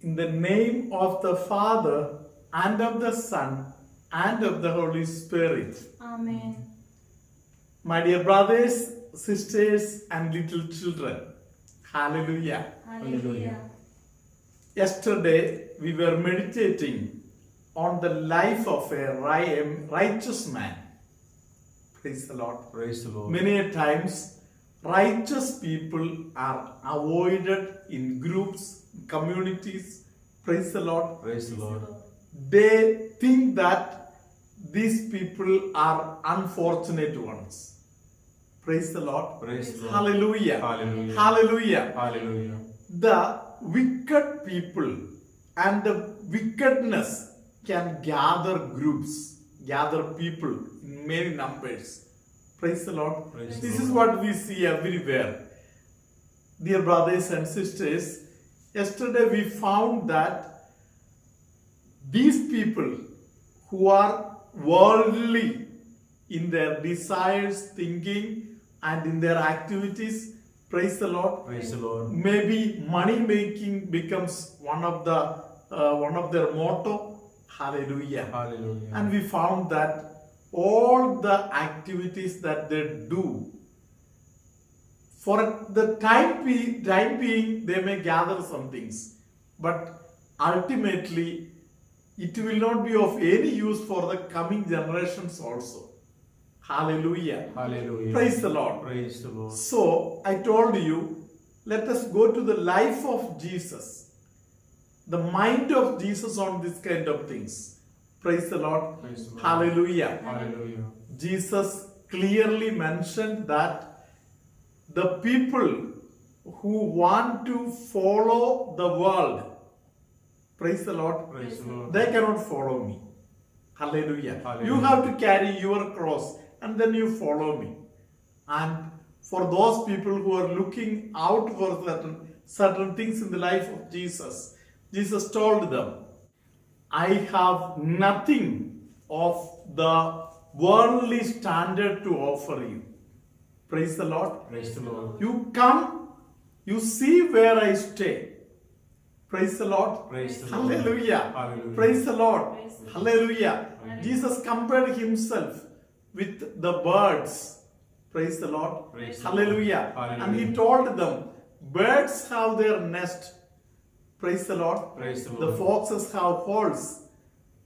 In the name of the Father, and of the Son, and of the Holy Spirit. Amen. My dear brothers, sisters, and little children, hallelujah. Hallelujah. Yesterday, we were meditating on the life of a righteous man. Praise the Lord. Praise the Lord. Many a times, righteous people are avoided in groups, communities. Praise the Lord. Praise the Lord. They think that these people are unfortunate ones. Praise the Lord. Praise the Lord. Hallelujah. Hallelujah. Hallelujah. Hallelujah. The wicked people and the wickedness can gather groups, gather people in many numbers. Praise the Lord. Praise the This Lord. is what we see everywhere. Dear brothers and sisters, yesterday we found that these people who are worldly in their desires, thinking, and in their activities, praise the Lord. Praise the Lord. Maybe money making becomes one of their motto. Hallelujah. Hallelujah. And we found that all the activities that they do, for the time being, they may gather some things, but ultimately, it will not be of any use for the coming generations also. Hallelujah. Hallelujah. Praise the Lord. Praise the Lord. So, I told you, let us go to the life of Jesus, the mind of Jesus on this kind of things. Praise the Lord. Praise the Lord. Hallelujah. Hallelujah. Jesus clearly mentioned that the people who want to follow the world, praise the Lord, Praise the Lord. they cannot follow me. Hallelujah. Hallelujah. You have to carry your cross and then you follow me. And for those people who are looking out for certain things in the life of Jesus, Jesus told them, I have nothing of the worldly standard to offer you. Praise the Lord. Praise the Lord. You come, you see where I stay. Praise the Lord. Praise the Lord. Hallelujah. Hallelujah. Praise the Lord. Praise the Lord. Hallelujah. Hallelujah. Jesus compared himself with the birds. Praise the Lord. Praise the Hallelujah. Lord. And he Hallelujah. told them, birds have their nest. Praise the Lord. Praise the The Lord. foxes have holes,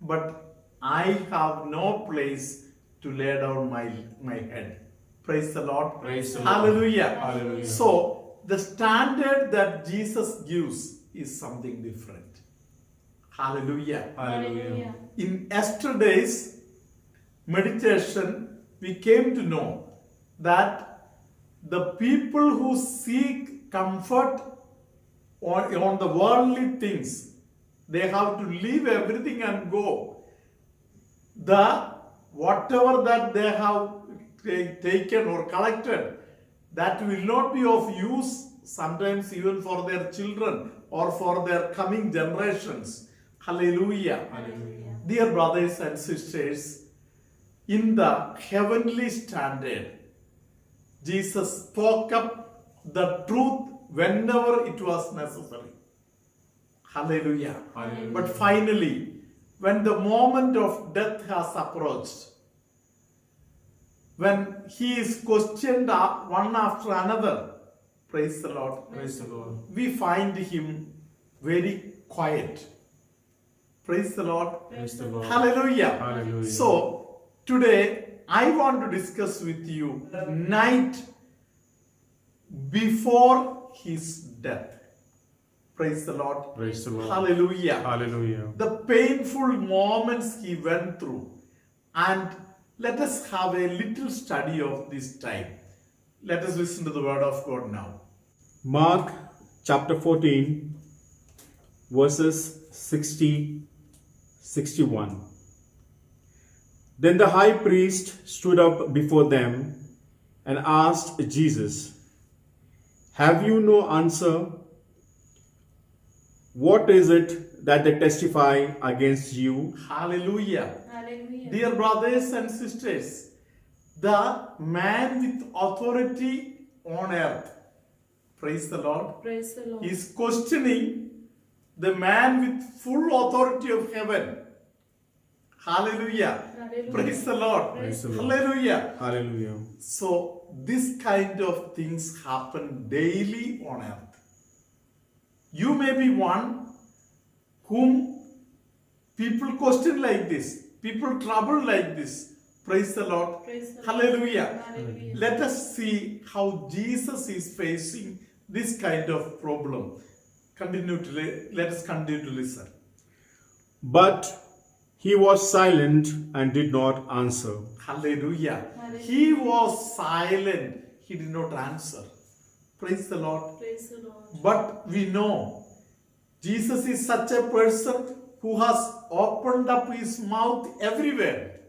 but I have no place to lay down my head. Praise the Lord. Praise the Lord. Hallelujah. Hallelujah. So, the standard that Jesus gives is something different. Hallelujah. Hallelujah. In yesterday's meditation, we came to know that the people who seek comfort on the worldly things, they have to leave everything and go. Whatever that they have taken or collected, that will not be of use sometimes even for their children or for their coming generations. Hallelujah. Hallelujah. Dear brothers and sisters, in the heavenly standard, Jesus spoke up the truth whenever it was necessary. Hallelujah. Hallelujah. But finally, when the moment of death has approached, when he is questioned one after another, praise the Lord, Praise the Lord. we find him very quiet. Praise the Lord. Praise the Lord. Hallelujah. Hallelujah. So, today I want to discuss with you the night before his death. Praise the Lord. Praise the Lord. Hallelujah. Hallelujah. The painful moments he went through. And let us have a little study of this time. Let us listen to the word of God now. Mark chapter 14, verses 60-61. Then the high priest stood up before them and asked Jesus, "Have you no answer? What is it that they testify against you?" Hallelujah. Hallelujah. Dear brothers and sisters, the man with authority on earth, praise the Lord, Praise the Lord. is questioning the man with full authority of heaven. Hallelujah. Hallelujah. Praise the Lord. Praise the Lord. Hallelujah. Hallelujah. So, this kind of things happen daily on earth. You may be one whom people question like this, people trouble like this. Praise the Lord. Praise the Lord. Hallelujah. Hallelujah. Let us see how Jesus is facing this kind of problem. Let us continue to listen. But he was silent and did not answer. Hallelujah. Hallelujah. He was silent. He did not answer. Praise the Lord. Praise the Lord. But we know Jesus is such a person who has opened up his mouth everywhere.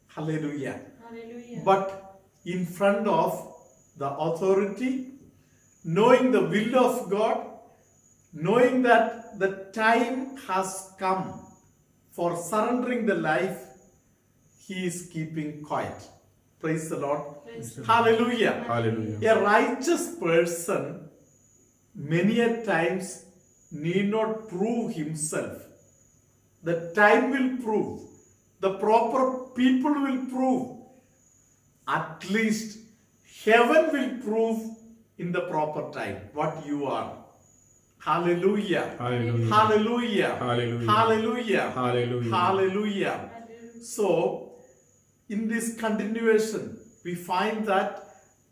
Hallelujah. Hallelujah. But in front of the authority, knowing the will of God, knowing that the time has come for surrendering the life, he is keeping quiet. Praise the Lord. Praise the Lord. Hallelujah. Hallelujah. A righteous person many a times need not prove himself. The time will prove. The proper people will prove. At least heaven will prove in the proper time what you are. Hallelujah. Hallelujah. Hallelujah. Hallelujah. Hallelujah. Hallelujah. Hallelujah. Hallelujah. So, in this continuation, we find that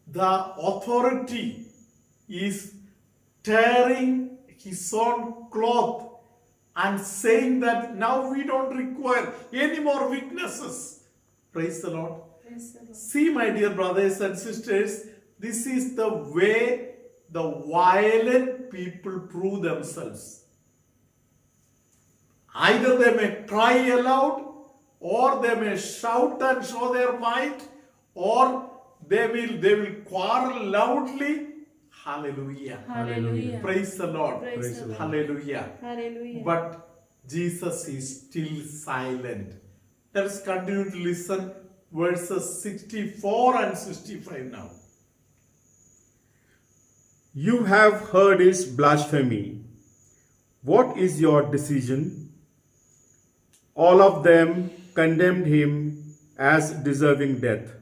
the authority is tearing his own cloth and saying that now we don't require any more witnesses. Praise the Lord. Praise the Lord. See, my dear brothers and sisters, this is the way the violent people prove themselves. Either they may cry aloud, or they may shout and show their might, or they will quarrel loudly. Hallelujah. Hallelujah. Praise the Lord. Praise the Lord. Hallelujah. Hallelujah. But Jesus is still silent. Let us continue to listen verses 64 and 65 now. You have heard his blasphemy. What is your decision? All of them condemned him as deserving death.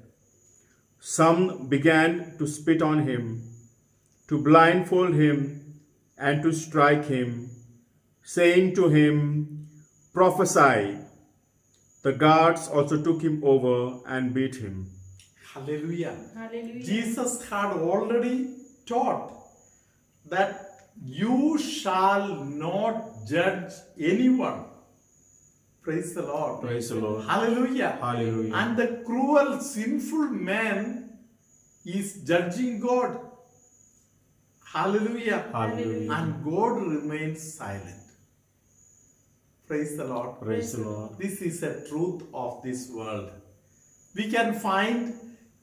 Some began to spit on him, to blindfold him, and to strike him, saying to him, "Prophesy." The guards also took him over and beat him. Hallelujah. Hallelujah. Jesus had already taught that you shall not judge anyone. Praise the Lord. Praise the Lord. Hallelujah. Hallelujah. And the cruel, sinful man is judging God. Hallelujah. Hallelujah. And God remains silent. Praise the Lord. Praise the Lord. This is a truth of this world. We can find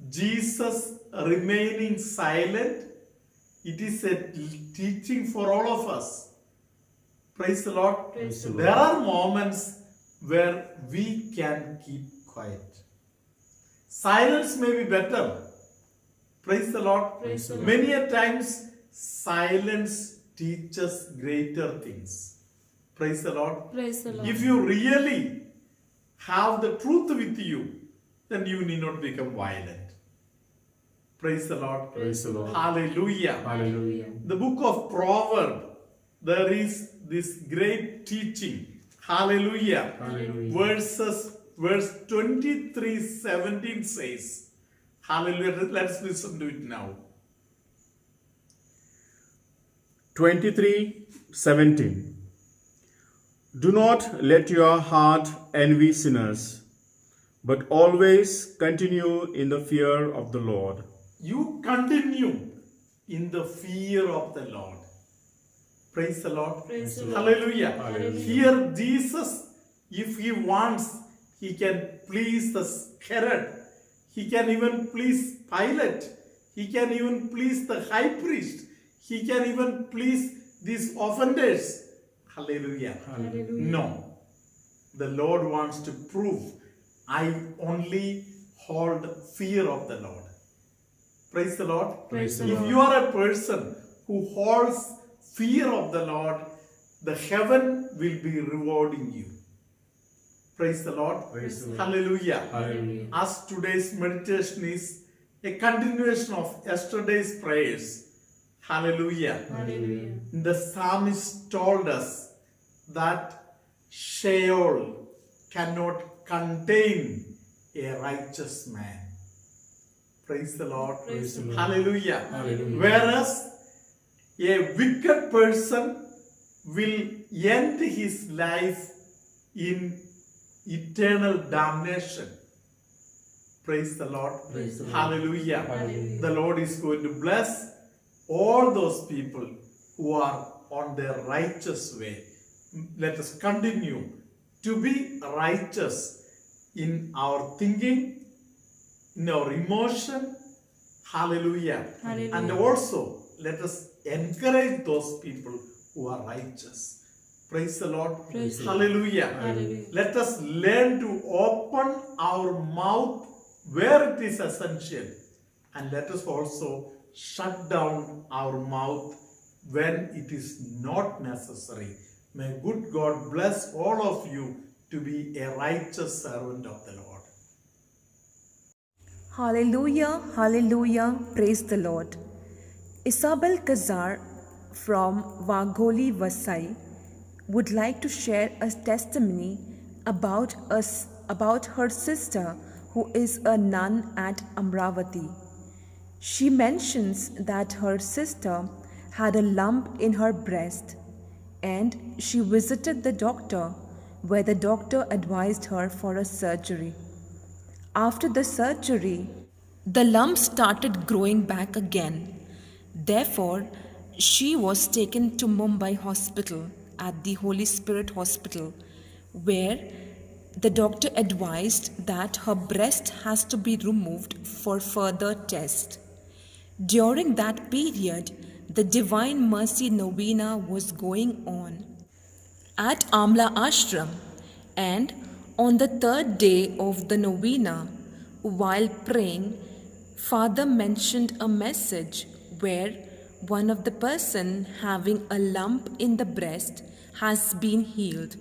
Jesus remaining silent. It is a teaching for all of us. Praise the Lord. Praise the There are moments where we can keep quiet. Silence may be better. Praise the Lord. Praise the Lord. Many a times, silence teaches greater things. Praise the Lord. Praise the Lord. If you really have the truth with you, then you need not become violent. Praise the Lord. Praise the Lord. Hallelujah. Hallelujah. The book of Proverbs, there is this great teaching. Hallelujah. Hallelujah. Verse 23:17 says, hallelujah. Let's listen to it now. 23:17. Do not let your heart envy sinners, but always continue in the fear of the Lord. You continue in the fear of the Lord. Praise the Lord. Praise the Lord. Hallelujah. Hallelujah. Here Jesus, if he wants, he can please the Herod. He can even please Pilate. He can even please the high priest. He can even please these offenders. Hallelujah. Hallelujah. No. The Lord wants to prove, I only hold fear of the Lord. Praise the Lord. Praise the If Lord. you are a person who holds fear of the Lord, the heaven will be rewarding you. Praise the Lord. Praise the Lord. Hallelujah. Hallelujah. As today's meditation is a continuation of yesterday's prayers. Hallelujah. Hallelujah. The psalmist told us that Sheol cannot contain a righteous man. Praise the Lord. Praise the Lord. Hallelujah. Hallelujah. Whereas a wicked person will end his life in eternal damnation. Praise the Lord. Praise the Lord. Hallelujah. Hallelujah. The Lord is going to bless all those people who are on their righteous way. Let us continue to be righteous in our thinking, in our emotion. Hallelujah. Hallelujah. And also let us encourage those people who are righteous. Praise the Lord. Praise the Lord. Hallelujah. Hallelujah. Let us learn to open our mouth where it is essential, and let us also shut down our mouth when it is not necessary. May good God bless all of you to be a righteous servant of the Lord. Hallelujah, hallelujah, praise the Lord. Isabel Kazar from Wagholi, Vasai would like to share a testimony about her sister who is a nun at Amravati. She mentions that her sister had a lump in her breast and she visited the doctor, where the doctor advised her for a surgery. After the surgery, the lump started growing back again. Therefore, she was taken to Mumbai Hospital at the Holy Spirit Hospital, where the doctor advised that her breast has to be removed for further test. During that period, the Divine Mercy Novena was going on at Amla Ashram, and on the third day of the novena, while praying, Father mentioned a message where one of the person having a lump in the breast has been healed.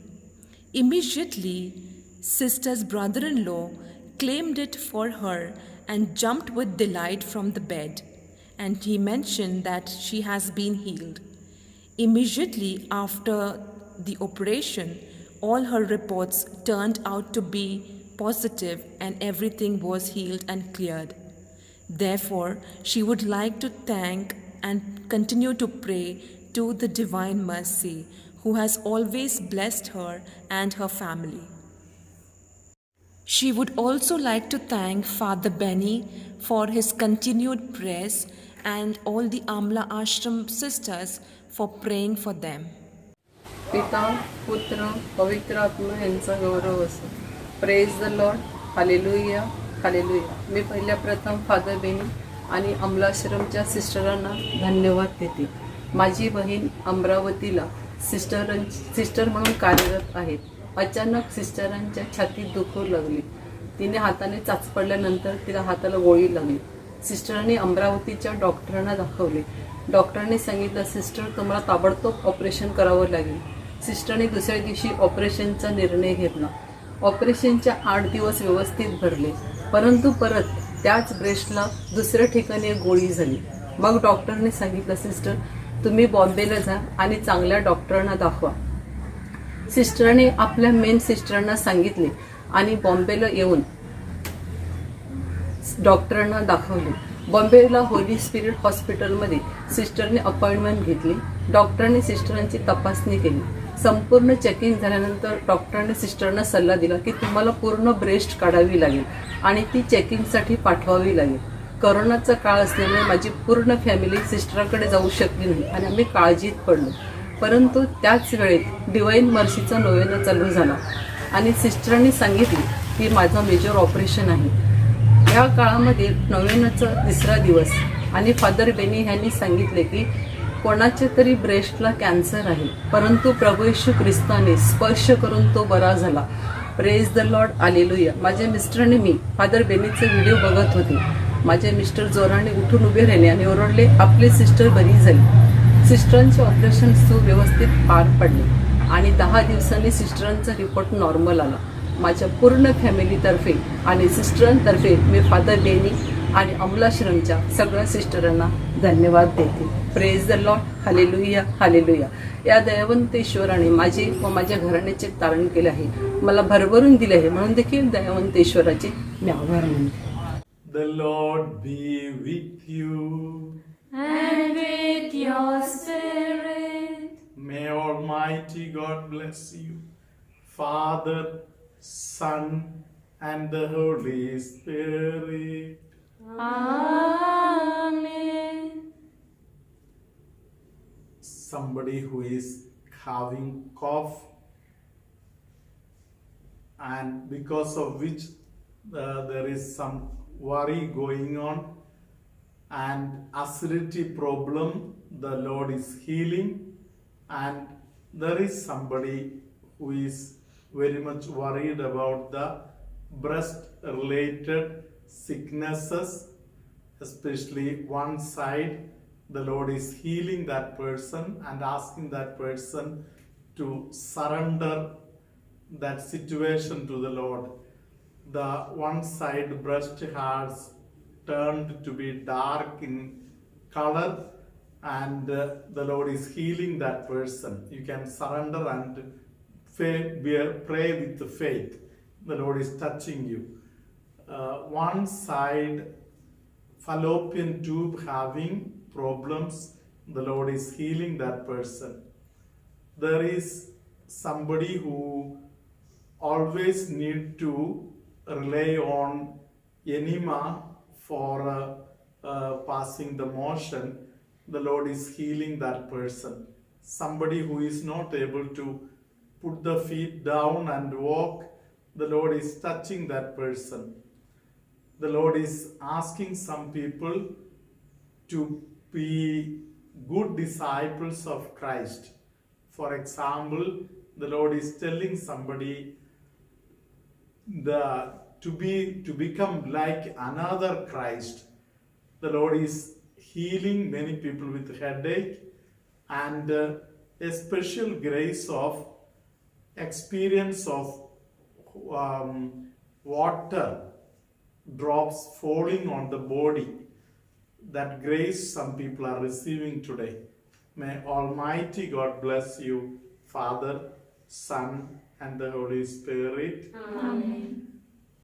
Immediately, sister's brother-in-law claimed it for her and jumped with delight from the bed, and he mentioned that she has been healed. Immediately after the operation, all her reports turned out to be positive and everything was healed and cleared. Therefore, she would like to thank and continue to pray to the Divine Mercy, who has always blessed her and her family. She would also like to thank Father Benny for his continued prayers and all the Amla Ashram sisters for praying for them. पिता पुत्र पवित्र आत्मा यांचा गौरव असो. Praise the lord. Hallelujah hallelujah. मी पहिल्या प्रथम फादर बेनी आणि अमलाश्रमच्या सिस्टरांना धन्यवाद देते. माझी बहीण अमरावतीला सिस्टर म्हणून कार्यरत आहेत. अचानक सिस्टरांच्या छातीत दुखू लागली. तिने हाताने चाच पडल्यानंतर तिला हाताला गोळी लागली. सिस्टरांनी अमरावतीच्या डॉक्टरांना दाखवले. डॉक्टरांनी सांगितलं, सिस्टर तुम्हाला ताबडतोब ऑपरेशन करावं लागेल. सिस्टरने दुसऱ्या दिवशी ऑपरेशनचा निर्णय घेतला. ऑपरेशनच्या 8 दिवस व्यवस्थित भरले, परंतु परत त्याच ब्रेस्टला दुसऱ्या ठिकाणी गोळी झाली. मग डॉक्टरने सांगितलं, सिस्टर तुम्ही बॉम्बेला जा आणि चांगल्या डॉक्टरांना दाखवा. सिस्टरने आपल्या मेन सिस्टरांना सांगितले आणि बॉम्बेला येऊन डॉक्टरांना दाखवले. बॉम्बेला होली स्पिरिट हॉस्पिटलमध्ये सिस्टरने अपॉइंटमेंट घेतली. डॉक्टरांनी सिस्टरांची तपासणी केली. संपूर्ण चेकिंग झाल्यानंतर डॉक्टरांनी सिस्टरना सल्ला दिला की तुम्हाला पूर्ण ब्रेस्ट काढावी लागेल आणि ती चेकिंगसाठी पाठवावी लागेल. करोनाचा काळ असल्यामुळे माझी पूर्ण फॅमिली सिस्टरकडे जाऊ शकली नाही आणि आम्ही काळजीत पडलो. परंतु त्याच वेळेत डिवाइन मर्सीचा नोवेना चालू झाला आणि सिस्टरांनी सांगितले की माझं मेजर ऑपरेशन आहे. या काळामध्ये नोवेनाचा 3रा दिवस आणि फादर बेनी यांनी सांगितले की कोणाच्या तरी ब्रेस्टला कॅन्सर आहे, परंतु प्रभू येशू ख्रिस्ताने स्पर्श करून तो बरा झाला. Praise the lord. हालेलुया. माझ्या मिस्टरने मी फादर बेनीचे व्हिडिओ बघत होते. माझे मिस्टर जोराने उठून उभे राहिले आणि ओरडले, आपली सिस्टर बरी झाली. सिस्टरांचे ऑपरेशन सुव्यवस्थित पार पडले आणि 10 दिवसांनी सिस्टरांचा रिपोर्ट नॉर्मल आला. माझ्या पूर्ण फॅमिलीतर्फे आणि सिस्टरांतर्फे मी फादर बेनी आणि अमलाश्रमच्या सगळ्या सिस्टरांना धन्यवाद देते. Praise the lord. Hallelujah, hallelujah. या दयावंत ईश्वराने माझे व माझ्या घराण्याचे तारण केले आहे, मला भरभरून दिले आहे, म्हणून देखील दयावंत ईश्वराचे मी आभार मानते. The Lord be with you. And with your spirit. May Almighty God bless you, Father, Son, and the Holy Spirit. Amen. Somebody who is having cough and because of which there is some worry going on and acidity problem, the Lord is healing. And there is somebody who is very much worried about the breast related sicknesses, especially one side. The Lord is healing that person and asking that person to surrender that situation to the Lord. The one side breast has turned to be dark in color, and the Lord is healing that person. You can surrender and pray with faith. The Lord is touching you. One side fallopian tube having problems, the Lord is healing that person. There is somebody who always need to rely on enema for passing the motion. The Lord is healing that person. Somebody who is not able to put the feet down and walk, the Lord is touching that person. The Lord is asking some people to be good disciples of Christ. For example, the Lord is telling somebody to become like another Christ. The Lord is healing many people with headache, and a special grace of experience of water drops falling on the body. That grace some people are receiving today. May Almighty God bless you, Father, Son, and the Holy Spirit. Amen.